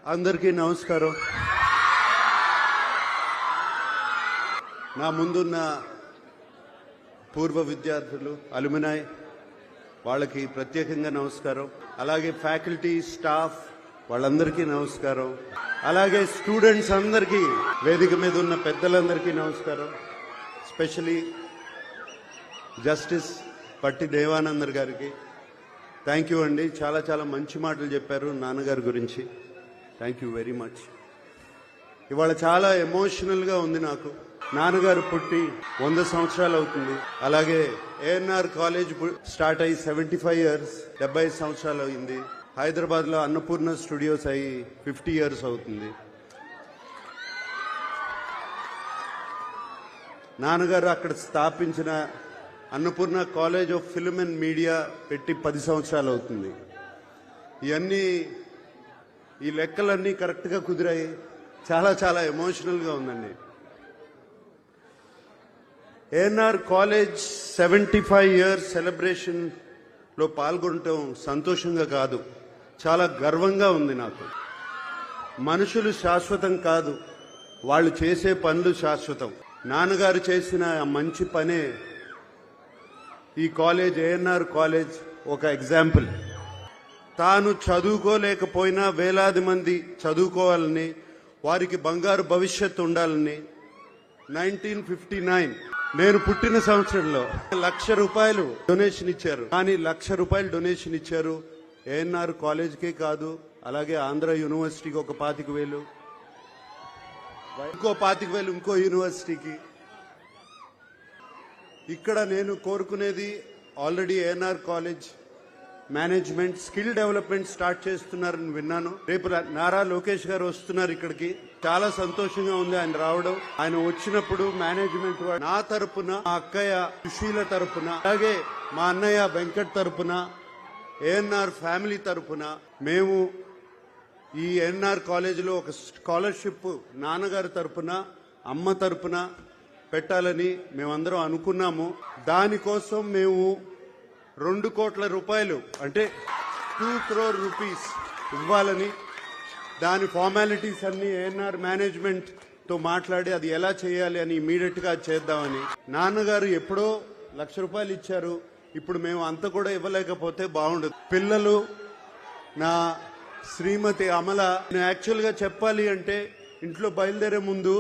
అందరికీ నమస్కారం. నా ముందున్న పూర్వ విద్యార్థులు, అలుమినాయ్ వాళ్ళకి ప్రత్యేకంగా నమస్కారం. అలాగే ఫ్యాకల్టీ, స్టాఫ్ వాళ్ళందరికీ నమస్కారం. అలాగే స్టూడెంట్స్ అందరికీ, వేదిక మీద ఉన్న పెద్దలందరికీ నమస్కారం. స్పెషలీ జస్టిస్ పట్టి దేవానందర్ గారికి థ్యాంక్ యూ అండి. చాలా చాలా మంచి మాటలు చెప్పారు నాన్నగారి గురించి. Thank you very much. ఇవాళ చాలా ఎమోషనల్గా ఉంది నాకు. నాన్నగారు పుట్టి 100 సంవత్సరాలు అవుతుంది. అలాగే ఏఎన్ఆర్ కాలేజ్ స్టార్ట్ అయ్యి 75 ఇయర్స్, 75 సంవత్సరాలు అయింది. హైదరాబాద్లో అన్నపూర్ణ స్టూడియోస్ అయ్యి 50 ఇయర్స్ అవుతుంది. నాన్నగారు అక్కడ స్థాపించిన Annapurna college of film and media పెట్టి 10 సంవత్సరాలు అవుతుంది. ఇవన్నీ, ఈ లెక్కలన్నీ కరెక్ట్గా కుదిరాయి. చాలా చాలా ఎమోషనల్గా ఉందండి. ఏఎన్ఆర్ కాలేజ్ 75 ఇయర్స్ సెలబ్రేషన్లో పాల్గొనటం సంతోషంగా కాదు, చాలా గర్వంగా ఉంది నాకు. మనుషులు శాశ్వతం కాదు, వాళ్ళు చేసే పనులు శాశ్వతం. నాన్నగారు చేసిన మంచి పనే ఈ కాలేజ్, ఏఎన్ఆర్ కాలేజ్ ఒక ఎగ్జాంపుల్. తాను చదువుకోలేకపోయినా వేలాది మంది చదువుకోవాలని, వారికి బంగారు భవిష్యత్తు ఉండాలని 1959 నేను పుట్టిన సంవత్సరంలో ₹1,00,000 డొనేషన్ ఇచ్చారు. కానీ ₹1,00,000 డొనేషన్ ఇచ్చారు ఏఎన్ఆర్ కాలేజ్కే కాదు, అలాగే ఆంధ్ర యూనివర్సిటీకి ఒక 25,000, ఇంకో 25,000 ఇంకో యూనివర్సిటీకి. ఇక్కడ నేను కోరుకునేది, already ANR college management skill development start చేస్తున్నారని విన్నాను. రేపు నారా లోకేష్ గారు వస్తున్నారు ఇక్కడికి. చాలా సంతోషంగా ఉంది ఆయన రావడం. ఆయన వచ్చినప్పుడు మేనేజ్మెంట్ నా తరపున, మా అక్కయ్య సుశీల తరపున, అలాగే మా అన్నయ్య వెంకట్ తరపున, ఏఎన్ఆర్ ఫ్యామిలీ తరపున మేము ఈ ఏఎన్ఆర్ కాలేజీలో ఒక స్కాలర్షిప్ నాన్నగారి తరపున, అమ్మ తరపున పెట్టాలని మేమందరం అనుకున్నాము. దానికోసం మేము ₹2 కోట్ల అంటే 2 crore rupees ఇవ్వాలని, దాని ఫార్మాలిటీస్ అన్ని ఏఎన్ఆర్ మేనేజ్మెంట్ తో మాట్లాడి అది ఎలా చేయాలి అని ఇమీడియట్ గా చేద్దామని. నాన్నగారు ఎప్పుడో ₹1,00,000 ఇచ్చారు. ఇప్పుడు మేము అంత కూడా ఇవ్వలేకపోతే బాగుండదు. పిల్లలు, నా శ్రీమతి అమల, నేను యాక్చువల్ గా చెప్పాలి అంటే ఇంట్లో బయలుదేరే ముందు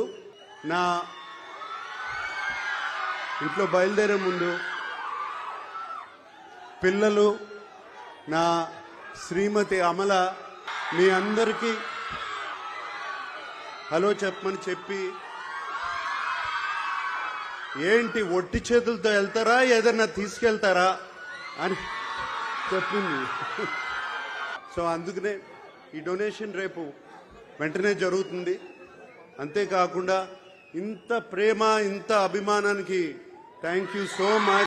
పిల్లలు, నా శ్రీమతి అమల మీ అందరికీ హలో చెప్పమని చెప్పి, ఏంటి ఒట్టి చేతులతో వెళ్తారా, ఏదన్నా తీసుకెళ్తారా అని చెప్పింది. సో అందుకనే ఈ డొనేషన్ రేపు వెంటనే జరుగుతుంది. అంతేకాకుండా ఇంత ప్రేమ, ఇంత అభిమానానికి థ్యాంక్ యూ సో మచ్.